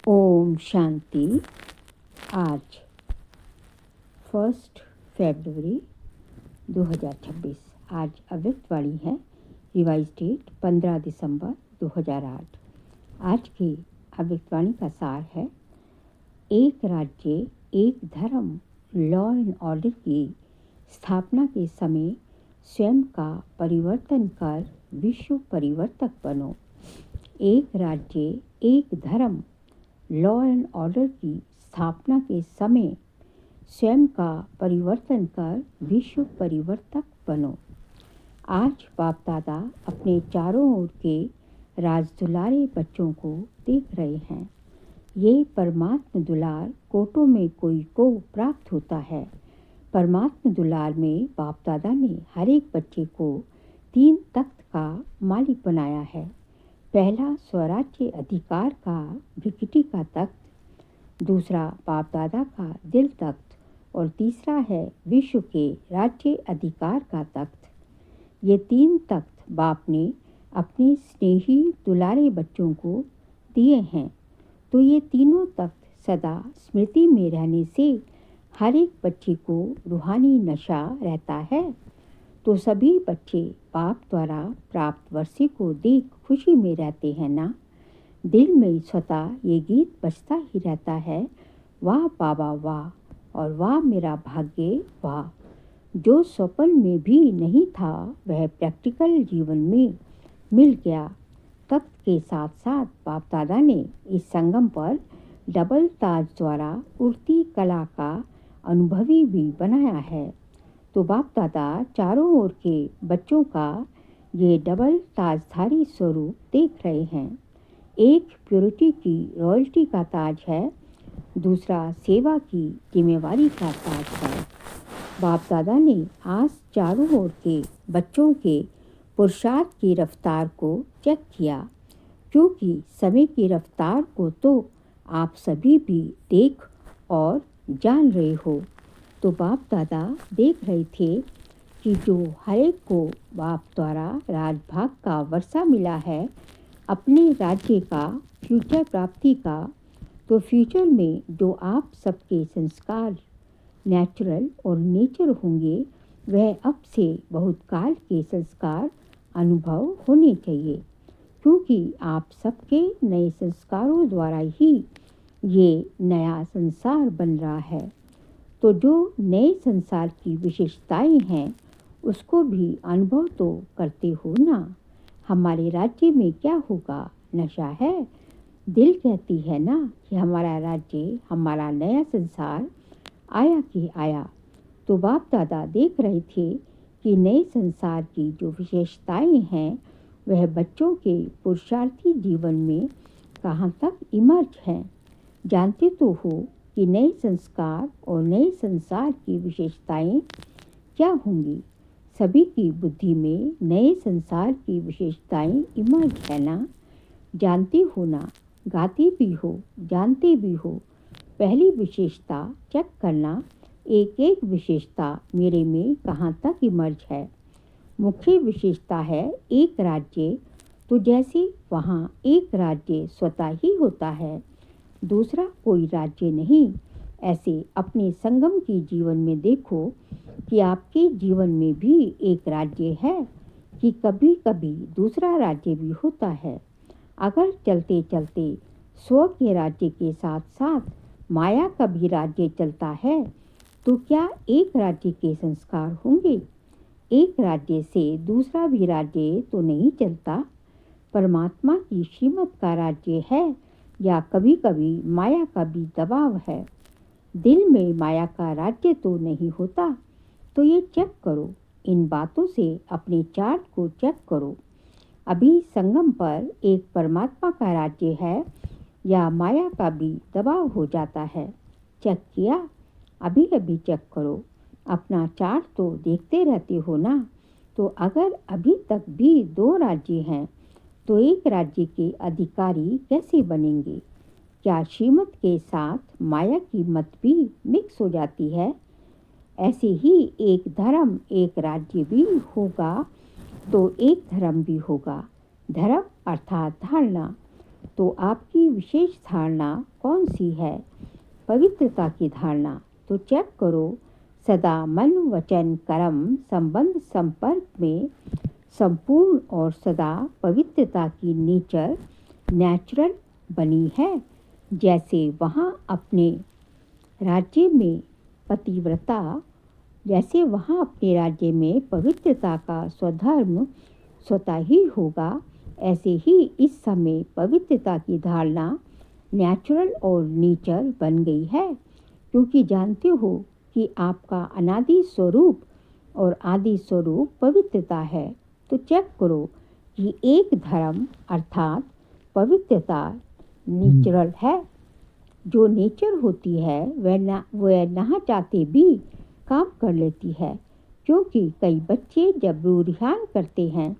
ओम शांति। आज 1 फरवरी 2026। आज अव्यक्त वाणी है। रिवाइज डेट 15 दिसंबर 2008। आज की अव्यक्त वाणी का सार है, एक राज्य एक धर्म लॉ एंड ऑर्डर की स्थापना के समय स्वयं का परिवर्तन कर विश्व परिवर्तक बनो। एक राज्य एक धर्म लॉ एंड ऑर्डर की स्थापना के समय स्वयं का परिवर्तन कर विश्व परिवर्तक बनो। आज बाप दादा अपने चारों ओर के राजदुलारे बच्चों को देख रहे हैं। ये परमात्म दुलार कोटों में कोई को प्राप्त होता है। परमात्म दुलार में बाप दादा ने हर एक बच्चे को 3 तख्त का मालिक बनाया है। पहला स्वराज्य अधिकार का विकृति का तख्त, दूसरा बाप दादा का दिल तख्त और तीसरा है विश्व के राज्य अधिकार का तख्त। ये 3 तख्त बाप ने अपने स्नेही दुलारे बच्चों को दिए हैं। तो ये तीनों तख्त सदा स्मृति में रहने से हर एक बच्चे को रूहानी नशा रहता है। तो सभी बच्चे बाप द्वारा प्राप्त वर्षे को देख खुशी में रहते हैं ना। दिल में स्वतः ये गीत बजता ही रहता है, वाह बाबा वाह और वाह मेरा भाग्य वाह। जो स्वप्न में भी नहीं था वह प्रैक्टिकल जीवन में मिल गया। तख्त के साथ साथ बाप दादा ने इस संगम पर डबल ताज द्वारा उड़ती कला का अनुभवी भी बनाया है। तो बाप दादा चारों ओर के बच्चों का ये डबल ताजधारी स्वरूप देख रहे हैं। एक प्योरिटी की रॉयल्टी का ताज है, दूसरा सेवा की जिम्मेवारी का ताज है। बाप दादा ने आज चारों ओर के बच्चों के पुरुषार्थ की रफ्तार को चेक किया, क्योंकि समय की रफ्तार को तो आप सभी भी देख और जान रहे हो। तो बाप दादा देख रहे थे कि जो हर एक को बाप द्वारा राजभाग का वर्षा मिला है अपने राज्य का, फ्यूचर प्राप्ति का, तो फ्यूचर में जो आप सबके संस्कार नेचुरल और नेचर होंगे वह अब से बहुत काल के संस्कार अनुभव होने चाहिए, क्योंकि आप सबके नए संस्कारों द्वारा ही ये नया संसार बन रहा है। तो जो नए संसार की विशेषताएं हैं उसको भी अनुभव तो करते हो ना। हमारे राज्य में क्या होगा, नशा है। दिल कहती है ना कि हमारा राज्य, हमारा नया संसार आया कि आया। तो बाप दादा देख रहे थे कि नए संसार की जो विशेषताएं हैं वह बच्चों के पुरुषार्थी जीवन में कहाँ तक इमर्ज हैं। जानते तो हो कि नए संस्कार और नए संसार की विशेषताएं क्या होंगी। सभी की बुद्धि में नए संसार की विशेषताएं इमर्ज है ना। जानते हो ना, गाते भी हो, जानते भी हो। पहली विशेषता चेक करना, एक एक विशेषता मेरे में कहाँ तक इमर्ज है। मुख्य विशेषता है एक राज्य, तो जैसे वहाँ एक राज्य स्वतः ही होता है, दूसरा कोई राज्य नहीं। ऐसे अपने संगम के जीवन में देखो कि आपके जीवन में भी एक राज्य है कि कभी कभी दूसरा राज्य भी होता है। अगर चलते चलते स्व के राज्य के साथ साथ माया का भी राज्य चलता है तो क्या एक राज्य के संस्कार होंगे। एक राज्य से दूसरा भी राज्य तो नहीं चलता। परमात्मा की श्रीमत का राज्य है या कभी कभी माया का भी दबाव है। दिल में माया का राज्य तो नहीं होता। तो ये चेक करो, इन बातों से अपने चार्ट को चेक करो। अभी संगम पर एक परमात्मा का राज्य है या माया का भी दबाव हो जाता है। चेक किया, अभी अभी चेक करो। अपना चार्ट तो देखते रहते हो ना। तो अगर अभी तक भी 2 राज्य हैं तो एक राज्य के अधिकारी कैसे बनेंगे। क्या श्रीमत के साथ माया की मत भी मिक्स हो जाती है। ऐसे ही एक धर्म एक राज्य भी होगा तो एक धर्म भी होगा। धर्म अर्थात धारणा। तो आपकी विशेष धारणा कौन सी है? पवित्रता की धारणा। तो चेक करो, सदा मन वचन कर्म संबंध संपर्क में संपूर्ण और सदा पवित्रता की नेचर नेचुरल बनी है। जैसे वहाँ अपने राज्य में पवित्रता का स्वधर्म स्वतः ही होगा, ऐसे ही इस समय पवित्रता की धारणा नेचुरल और नेचर बन गई है, क्योंकि जानते हो कि आपका अनादि स्वरूप और आदि स्वरूप पवित्रता है। तो चेक करो कि एक धर्म अर्थात पवित्रता नेचुरल है। जो नेचर होती है वह ना चाहते भी काम कर लेती है, क्योंकि कई बच्चे जब रुझान करते हैं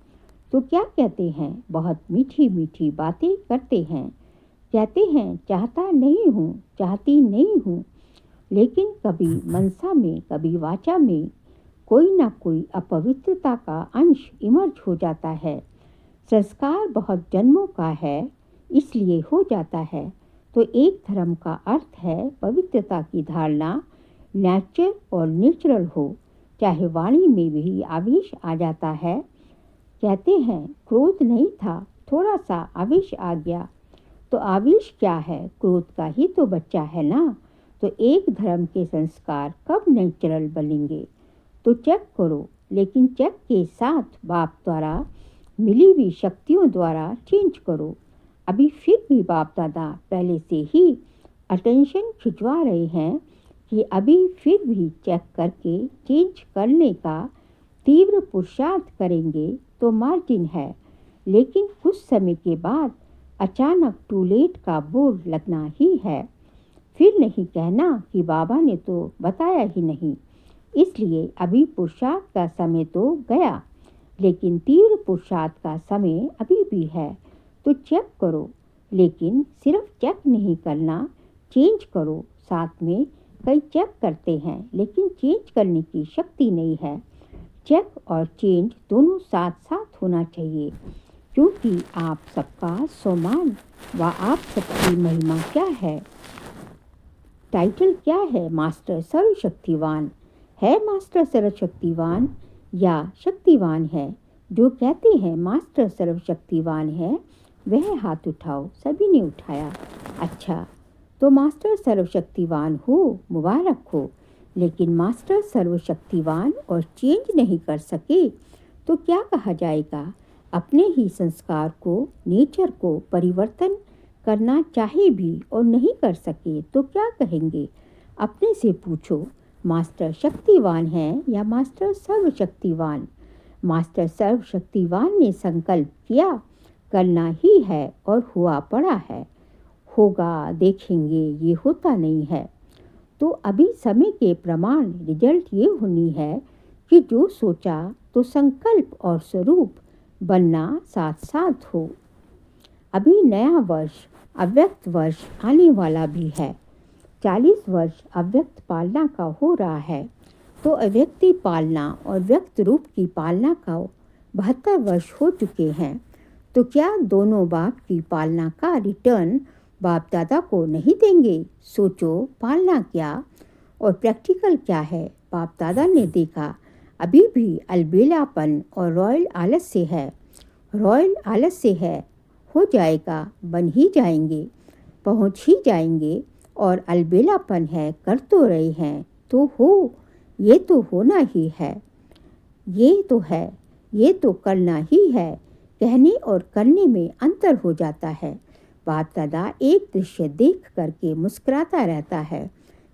तो क्या कहते हैं? बहुत मीठी मीठी बातें करते हैं, कहते हैं चाहता नहीं हूँ, चाहती नहीं हूँ, लेकिन कभी मनसा में कभी वाचा में कोई ना कोई अपवित्रता का अंश इमर्ज हो जाता है। संस्कार बहुत जन्मों का है, इसलिए हो जाता है। तो एक धर्म का अर्थ है पवित्रता की धारणा नेचर और नेचुरल हो। चाहे वाणी में भी आवेश आ जाता है, कहते हैं क्रोध नहीं था, थोड़ा सा आवेश आ गया, तो आवेश क्या है? क्रोध का ही तो बच्चा है ना। तो एक धर्म के संस्कार कब नेचुरल बनेंगे? तो चेक करो, लेकिन चेक के साथ बाप द्वारा मिली हुई शक्तियों द्वारा चेंज करो। अभी फिर भी बाप दादा पहले से ही अटेंशन खिंचवा रहे हैं कि अभी फिर भी चेक करके चेंज करने का तीव्र पुरुषार्थ करेंगे तो मार्जिन है, लेकिन कुछ समय के बाद अचानक टू लेट का बोर्ड लगना ही है। फिर नहीं कहना कि बाबा ने तो बताया ही नहीं। इसलिए अभी पुरुषार्थ का समय तो गया, लेकिन तीव्र पुरुषार्थ का समय अभी भी है। तो चेक करो, लेकिन सिर्फ चेक नहीं करना, चेंज करो। साथ में कई चेक करते हैं, लेकिन चेंज करने की शक्ति नहीं है। चेक और चेंज दोनों साथ साथ होना चाहिए, क्योंकि आप सबका सम्मान व आप सबकी महिमा क्या है? टाइटल क्या है? मास्टर सर्वशक्तिवान है। मास्टर सर्वशक्तिवान या शक्तिवान है? जो कहते हैं मास्टर सर्वशक्तिवान है वह हाथ उठाओ। सभी ने उठाया। अच्छा, तो मास्टर सर्वशक्तिवान हो, मुबारक हो। लेकिन मास्टर सर्वशक्तिवान और चेंज नहीं कर सके तो क्या कहा जाएगा? अपने ही संस्कार को, नेचर को परिवर्तन करना चाहे भी और नहीं कर सके तो क्या कहेंगे? अपने से पूछो, मास्टर शक्तिवान है या मास्टर सर्वशक्तिवान? मास्टर सर्वशक्तिवान ने संकल्प किया, करना ही है और हुआ पड़ा है। होगा, देखेंगे, ये होता नहीं है। तो अभी समय के प्रमाण रिजल्ट ये होनी है कि जो सोचा तो संकल्प और स्वरूप बनना साथ साथ हो। अभी नया वर्ष, अव्यक्त वर्ष आने वाला भी है। 40 वर्ष अव्यक्त पालना का हो रहा है, तो अव्यक्ति पालना और व्यक्त रूप की पालना का 72 वर्ष हो चुके हैं। तो क्या दोनों बाप की पालना का रिटर्न बाप दादा को नहीं देंगे? सोचो, पालना क्या और प्रैक्टिकल क्या है? बाप दादा ने देखा अभी भी अलबेलापन और रॉयल आलस्य है। रॉयल आलस्य है, हो जाएगा, बन ही जाएंगे, पहुंच ही जाएंगे। और अलबेलापन है, कर तो रहे हैं तो हो, ये तो होना ही है, ये तो है, ये तो करना ही है। कहने और करने में अंतर हो जाता है। बाप दादा एक दृश्य देख करके मुस्कुराता रहता है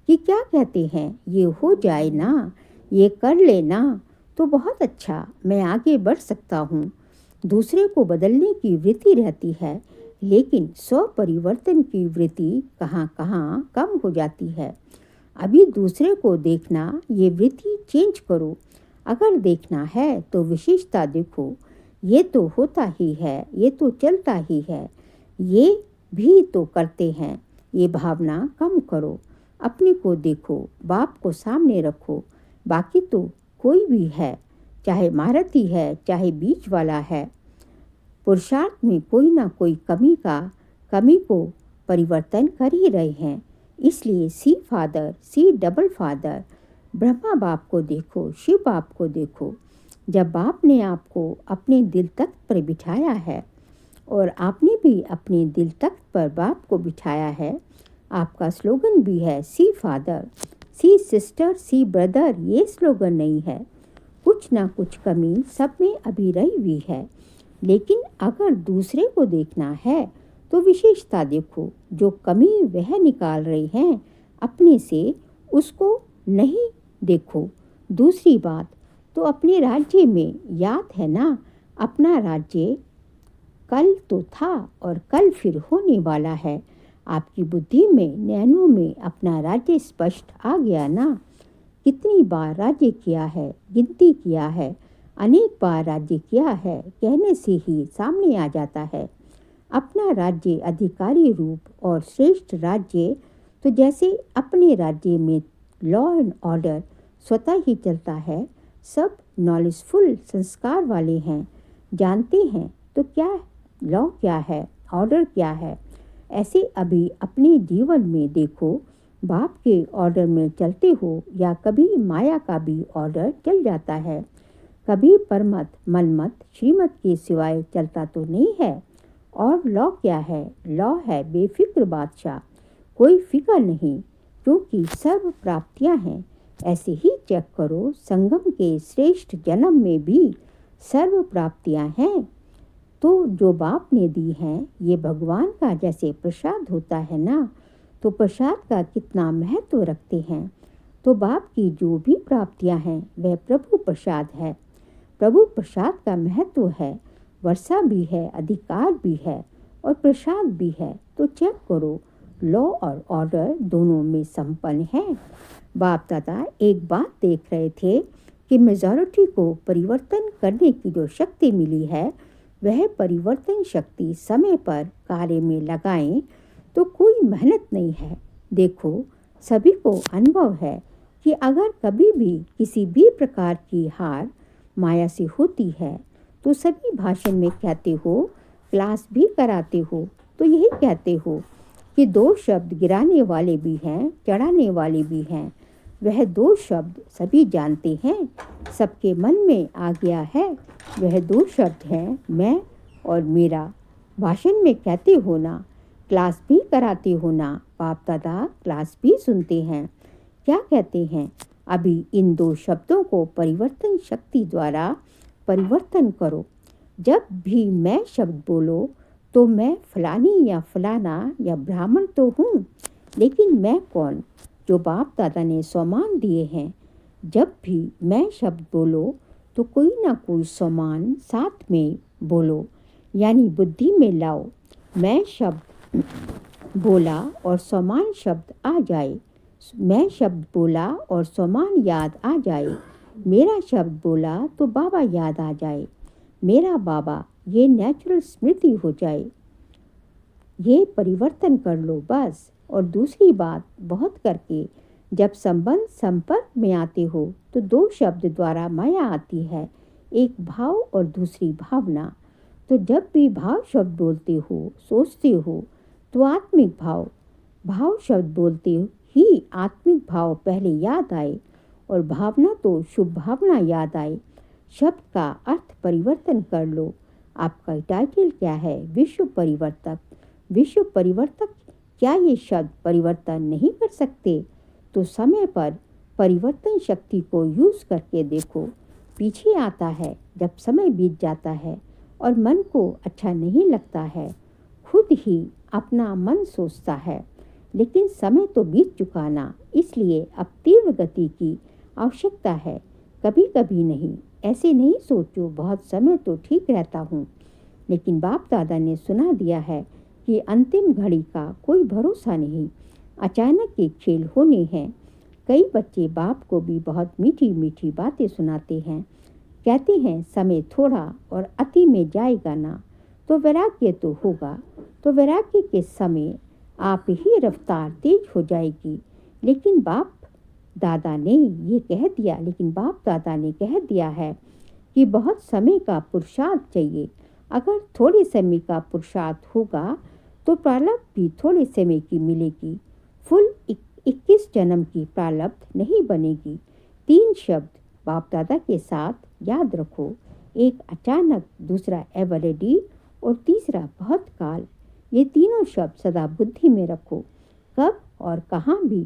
कि क्या कहते हैं, ये हो जाए ना, ये कर लेना तो बहुत अच्छा, मैं आगे बढ़ सकता हूँ। दूसरे को बदलने की वृत्ति रहती है, लेकिन स्व परिवर्तन की वृत्ति कहाँ कहाँ कम हो जाती है। अभी दूसरे को देखना, ये वृत्ति चेंज करो। अगर देखना है तो विशेषता देखो, ये तो होता ही है, ये तो चलता ही है, ये भी तो करते हैं। ये भावना कम करो, अपने को देखो, बाप को सामने रखो। बाकी तो कोई भी है, चाहे मारुति है, चाहे बीच वाला है, पुरुषार्थ में कोई ना कोई कमी का कमी को परिवर्तन कर ही रहे हैं। इसलिए see father, see double father, Brahma बाप को देखो, शिव बाप को देखो। जब बाप ने आपको अपने दिल तख्त पर बिठाया है और आपने भी अपने दिल तख्त पर बाप को बिठाया है, आपका स्लोगन भी है सी फादर, सी सिस्टर, सी ब्रदर। ये स्लोगन नहीं है। कुछ ना कुछ कमी सब में अभी रही हुई है, लेकिन अगर दूसरे को देखना है तो विशेषता देखो। जो कमी वह निकाल रहे हैं अपने से, उसको नहीं देखो। दूसरी बात तो अपने राज्य में याद है ना, अपना राज्य कल तो था और कल फिर होने वाला है। आपकी बुद्धि में, नैनों में अपना राज्य स्पष्ट आ गया ना। कितनी बार राज्य किया है, गिनती किया है, अनेक बार राज्य किया है, कहने से ही सामने आ जाता है। अपना राज्य अधिकारी रूप और श्रेष्ठ राज्य, तो जैसे अपने राज्य में लॉ एंड ऑर्डर स्वतः ही चलता है। सब नॉलेजफुल संस्कार वाले हैं, जानते हैं तो क्या लॉ क्या है, ऑर्डर क्या है। ऐसे अभी अपने जीवन में देखो, बाप के ऑर्डर में चलते हो या कभी माया का भी ऑर्डर चल जाता है। कभी परमत, मनमत, श्रीमत के सिवाय चलता तो नहीं है। और लॉ क्या है? लॉ है बेफिक्र बादशाह, कोई फिक्र नहीं, क्योंकि सर्व प्राप्तियां हैं। ऐसे ही चेक करो, संगम के श्रेष्ठ जन्म में भी सर्व प्राप्तियां हैं। तो जो बाप ने दी हैं, ये भगवान का जैसे प्रसाद होता है ना, तो प्रसाद का कितना महत्व रखते हैं। तो बाप की जो भी प्राप्तियां हैं वह प्रभु प्रसाद है। प्रभु प्रसाद का महत्व है। वर्षा भी है, अधिकार भी है और प्रसाद भी है। तो चेक करो, लॉ और ऑर्डर दोनों में संपन्न है। बाप दादा एक बात देख रहे थे कि मेजॉरिटी को परिवर्तन करने की जो शक्ति मिली है, वह परिवर्तन शक्ति समय पर कार्य में लगाएं तो कोई मेहनत नहीं है। देखो, सभी को अनुभव है कि अगर कभी भी किसी भी प्रकार की हार माया से होती है तो सभी भाषण में कहते हो, क्लास भी कराते हो तो यही कहते हो कि दो शब्द गिराने वाले भी हैं, चढ़ाने वाले भी हैं। वह दो शब्द सभी जानते हैं, सबके मन में आ गया है। वह दो शब्द हैं, मैं और मेरा। भाषण में कहते हो ना, क्लास भी कराते हो ना, बाप दादा क्लास भी सुनते हैं। क्या कहते हैं? अभी इन दो शब्दों को परिवर्तन शक्ति द्वारा परिवर्तन करो। जब भी मैं शब्द बोलो तो मैं फलानी या फलाना या ब्राह्मण तो हूँ, लेकिन मैं कौन? जो बाप दादा ने सम्मान दिए हैं। जब भी मैं शब्द बोलो तो कोई ना कोई सम्मान साथ में बोलो, यानी बुद्धि में लाओ। मैं शब्द बोला और सम्मान शब्द आ जाए। मैं शब्द बोला और सम्मान याद आ जाए। मेरा शब्द बोला तो बाबा याद आ जाए। मेरा बाबा, ये नेचुरल स्मृति हो जाए। ये परिवर्तन कर लो बस। और दूसरी बात, बहुत करके जब संबंध संपर्क में आते हो तो दो शब्द द्वारा माया आती है, एक भाव और दूसरी भावना। तो जब भी भाव शब्द बोलते हो, सोचते हो तो आत्मिक भाव शब्द बोलते ही आत्मिक भाव पहले याद आए और भावना तो शुभ भावना याद आए। शब्द का अर्थ परिवर्तन कर लो। आपका टाइटल क्या है? विश्व परिवर्तक। विश्व परिवर्तक, क्या ये शब्द परिवर्तन नहीं कर सकते? तो समय पर परिवर्तन शक्ति को यूज करके देखो। पीछे आता है जब समय बीत जाता है और मन को अच्छा नहीं लगता है, खुद ही अपना मन सोचता है, लेकिन समय तो बीत चुका ना, इसलिए अब तीव्र गति की आवश्यकता है। कभी कभी नहीं, ऐसे नहीं सोचो बहुत समय तो ठीक रहता हूँ, लेकिन बाप दादा ने सुना दिया है कि अंतिम घड़ी का कोई भरोसा नहीं, अचानक के खेल होने हैं। कई बच्चे बाप को भी बहुत मीठी मीठी बातें सुनाते हैं, कहते हैं समय थोड़ा और अति में जाएगा ना, तो वैराग्य तो होगा। तो वैराग्य के समय आप ही रफ्तार तेज हो जाएगी। लेकिन बाप दादा ने कह दिया है कि बहुत समय का पुरुषार्थ चाहिए। अगर थोड़े समय का पुरुषार्थ होगा तो प्रारब्ध भी थोड़े समय की मिलेगी। फुल 21 जन्म की प्रारब्ध नहीं बनेगी। 3 शब्द बाप दादा के साथ याद रखो, एक अचानक, दूसरा एवरेडी और तीसरा बहुत काल। ये तीनों शब्द सदा बुद्धि में रखो। कब और कहाँ भी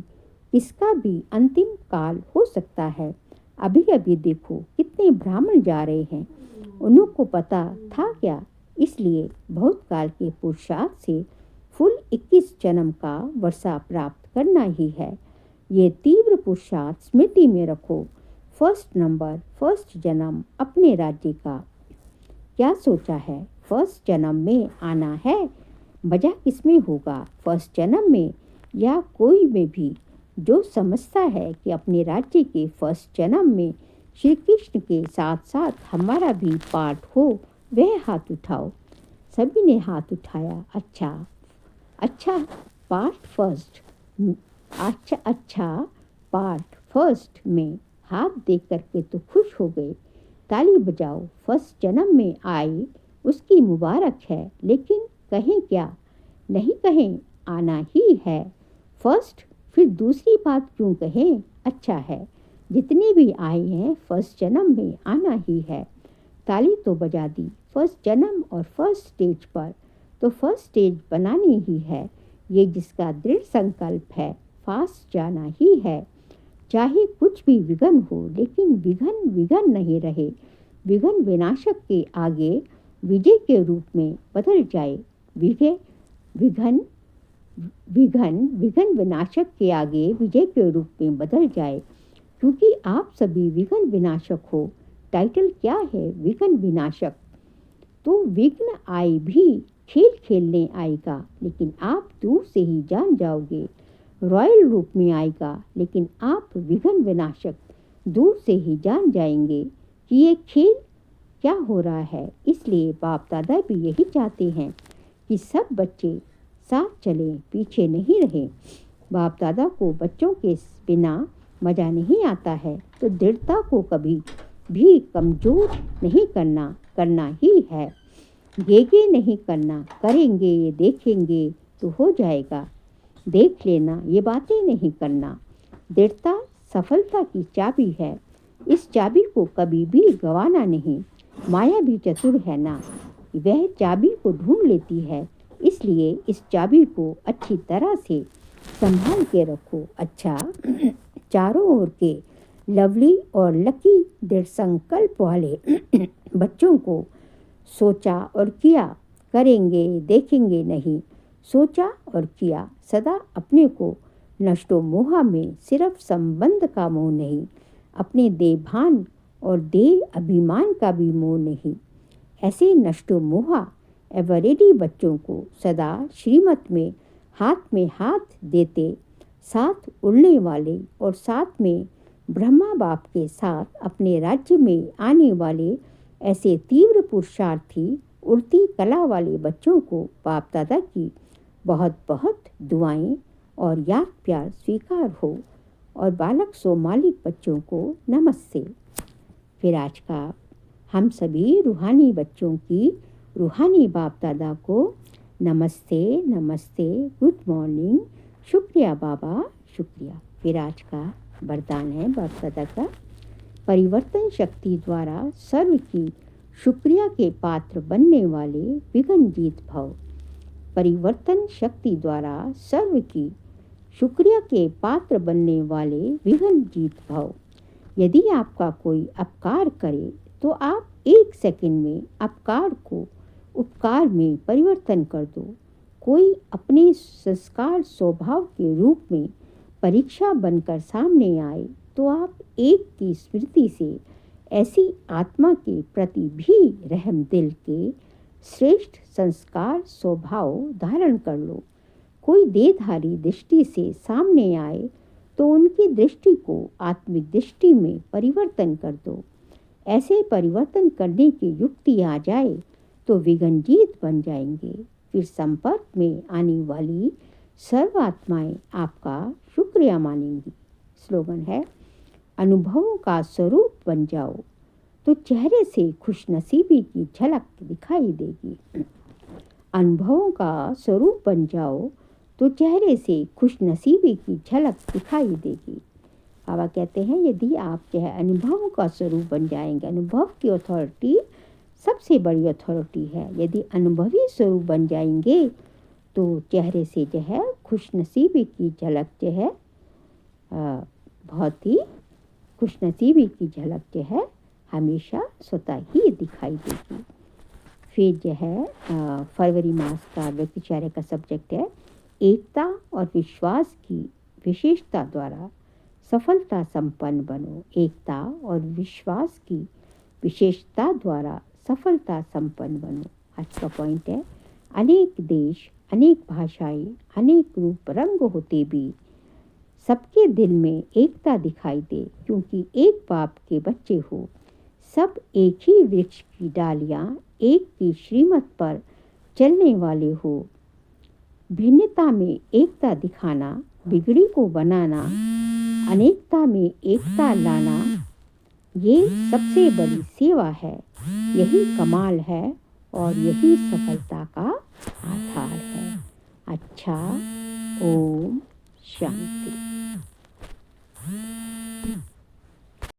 किसका भी अंतिम काल हो सकता है। अभी अभी देखो कितने ब्राह्मण जा रहे हैं, उनको पता था क्या? इसलिए बहुत काल के पुरुषार्थ से फुल 21 जन्म का वर्षा प्राप्त करना ही है। ये तीव्र पुरुषार्थ स्मृति में रखो। फर्स्ट नंबर, फर्स्ट जन्म अपने राज्य का। क्या सोचा है? फर्स्ट जन्म में आना है। मजा किसमें होगा, फर्स्ट जन्म में या कोई में भी? जो समझता है कि अपने राज्य के फर्स्ट जन्म में श्री कृष्ण के साथ साथ हमारा भी पार्ट हो, वह हाथ उठाओ। सभी ने हाथ उठाया। अच्छा पार्ट फर्स्ट, अच्छा पार्ट फर्स्ट में हाथ देख करके तो खुश हो गए। ताली बजाओ। फर्स्ट जन्म में आई उसकी मुबारक है, लेकिन कहें क्या? नहीं कहें, आना ही है फर्स्ट। फिर दूसरी बात क्यों कहें? अच्छा है, जितने भी आए हैं फर्स्ट जन्म में आना ही है। ताली तो बजा दी। फर्स्ट जन्म और फर्स्ट स्टेज पर तो फर्स्ट स्टेज बनानी ही है। ये जिसका दृढ़ संकल्प है, फास्ट जाना ही है। चाहे कुछ भी विघ्न हो, लेकिन विघ्न नहीं रहे। विघ्न विनाशक के आगे विजय के रूप में बदल जाए। विघ्न विनाशक के आगे विजय के रूप में बदल जाए, क्योंकि आप सभी विघ्न विनाशक हो। टाइटल क्या है? विघ्न विनाशक। तो विघ्न आए भी खेल खेलने आएगा, लेकिन आप दूर से ही जान जाओगे। रॉयल रूप में आएगा, लेकिन आप विघ्न विनाशक दूर से ही जान जाएंगे कि ये खेल क्या हो रहा है। इसलिए बाप दादा भी यही चाहते हैं कि सब बच्चे साथ चलें, पीछे नहीं रहें। बाप दादा को बच्चों के बिना मज़ा नहीं आता है, तो दृढ़ता को कभी भी कमज़ोर नहीं करना ही है। ये नहीं करना, करेंगे देखेंगे तो हो जाएगा। देख लेना, ये बातें नहीं करना। दृढ़ता सफलता की चाबी है। इस चाबी को कभी भी गंवाना नहीं। माया भी चतुर है ना, वह चाबी को ढूंढ लेती है। इसलिए इस चाबी को अच्छी तरह से संभाल के रखो। अच्छा, चारों ओर के लवली और लकी दृढ़ संकल्प वाले बच्चों को सोचा और किया, करेंगे देखेंगे नहीं, सोचा और किया। सदा अपने को नष्टो मोहा में, सिर्फ संबंध का मोह नहीं, अपने देभान और देह अभिमान का भी मोह नहीं। ऐसे नष्टो मोहा एवरेडी बच्चों को सदा श्रीमत में हाथ देते, साथ उड़ने वाले और साथ में ब्रह्मा बाप के साथ अपने राज्य में आने वाले ऐसे तीव्र पुरुषार्थी उड़ती कला वाले बच्चों को बाप दादा की बहुत बहुत दुआएं और याद प्यार स्वीकार हो। और बालक सो मालिक बच्चों को नमस्ते। फिर आज का हम सभी रूहानी बच्चों की रूहानी बाप दादा को नमस्ते नमस्ते, गुड मॉर्निंग, शुक्रिया बाबा, शुक्रिया। फिर आज का वरदान है बाप दादा का, परिवर्तन शक्ति द्वारा सर्व की शुक्रिया के पात्र बनने वाले विघ्न जीत भव। परिवर्तन शक्ति द्वारा सर्व की शुक्रिया के पात्र बनने वाले विघ्न जीत भव। यदि आपका कोई अपकार करे तो आप 1 सेकंड में अपकार को उपकार में परिवर्तन कर दो। कोई अपने संस्कार स्वभाव के रूप में परीक्षा बनकर सामने आए तो आप एक की स्मृति से ऐसी आत्मा के प्रति भी रहम दिल के श्रेष्ठ संस्कार स्वभाव धारण कर लो। कोई देहधारी दृष्टि से सामने आए तो उनकी दृष्टि को आत्मिक दृष्टि में परिवर्तन कर दो। ऐसे परिवर्तन करने की युक्ति आ जाए तो विघ्नजीत बन जाएंगे। फिर संपर्क में आने वाली सर्व आत्माएं आपका शुक्रिया मानेंगी। स्लोगन है, अनुभवों का स्वरूप बन जाओ तो चेहरे से खुशनसीबी की झलक दिखाई देगी। अनुभवों का स्वरूप बन जाओ तो चेहरे से खुशनसीबी की झलक दिखाई देगी। बाबा कहते हैं यदि आप जो है अनुभव का स्वरूप बन जाएंगे, अनुभव की अथॉरिटी सबसे बड़ी अथॉरिटी है, यदि अनुभवी स्वरूप बन जाएंगे तो चेहरे से जो है खुशनसीबी की झलक जो है बहुत ही खुशनसीबी की झलक जो है हमेशा स्वतः ही दिखाई देगी। फिर जो है फरवरी मास का व्यक्तिचार्य का सब्जेक्ट है एकता और विश्वास की विशेषता द्वारा सफलता संपन्न बनो। एकता और विश्वास की विशेषता द्वारा सफलता संपन्न बनो। आज का पॉइंट है अनेक देश, अनेक भाषाएं, अनेक रूप रंग होते भी सबके दिल में एकता दिखाई दे, क्योंकि एक बाप के बच्चे हो। सब एक ही वृक्ष की डालियां, एक की श्रीमत पर चलने वाले हो। भिन्नता में एकता दिखाना, बिगड़ी को बनाना, अनेकता में एकता लाना, ये सबसे बड़ी सेवा है। यही कमाल है और यही सफलता का आधार है। अच्छा, ओम शांति।